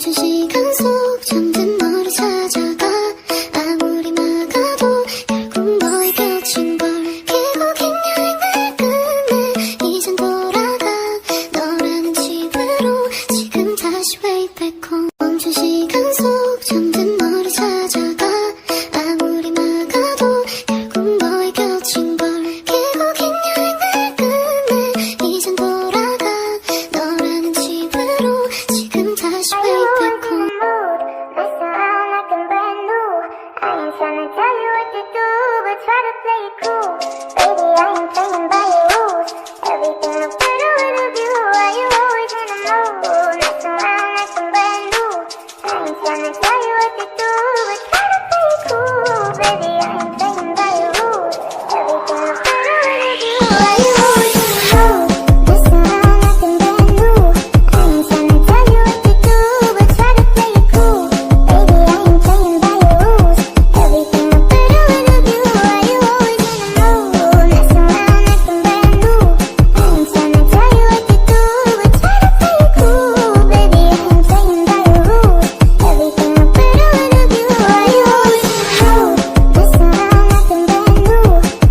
멈춘 시간 속 잠든 너를 찾아가 아무리 막아도 결국 너의 곁인 걸 길고 긴 여행을 끝내 이젠 돌아가 너라는 집으로 지금 다시 way back home 멈춘 시간 속 잠든 너를 찾아가 아무리 막아도 결국 너의 곁인 걸 길고 긴 여행을 끝내 이젠 돌아가 너라는 집으로 지금 다시 way back home Mess around like I'm brand new. I ain't tryna tell you what to do, but try to play it cool. Baby, I ain't playing by your rules. Everything look better with a view. Why you always in the mood? Mess around like I'm brand new. I ain't tryna tell you what to do, but try to play it cool. Baby, I ain't playing by your rules. Everything look better with a view. Why you always in the mood? Mess around like I'm brand new. I ain't tryna tell you what to do, but try to play it cool. Baby, I ain't playing by your rules. Everything look better with a view. Why you always in the mood? Mess around like I'm brand new. I ain't tryna tell you what to do, but try to play it cool. Baby, I ain't playing by your rules. Everything look better with a view. Why you always in the mood? Mess around like I'm brand new.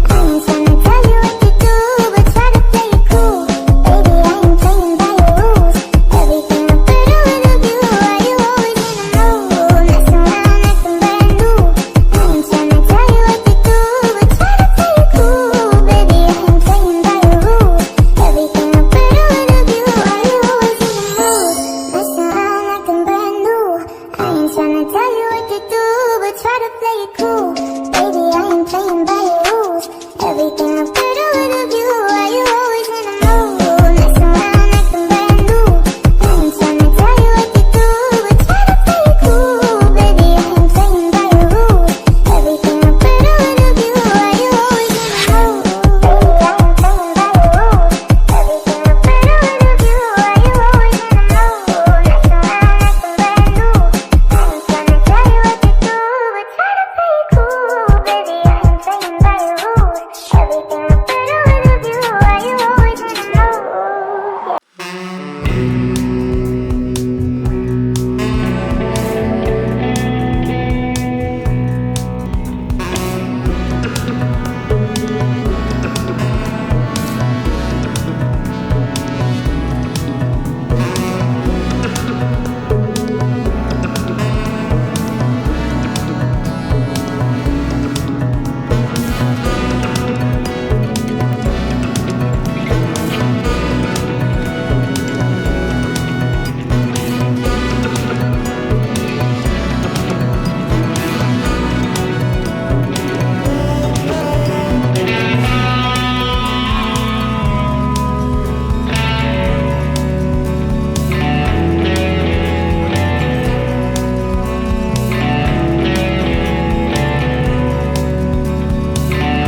I ain't tryna tell you what to do, but try to play it cool. Baby, I ain't playing by your rules. Everything look better with a view. Why you always in the mood? Mess around like I'm brand new. I ain't tryna tell you what to do, but try to play it cool. Baby, I ain't playing by your rules. Everything look better with a view. Why you always in the mood? Mess around like I'm brand new. I ain't tryna tell you what to do, but try to play it cool. Baby, I ain't playing by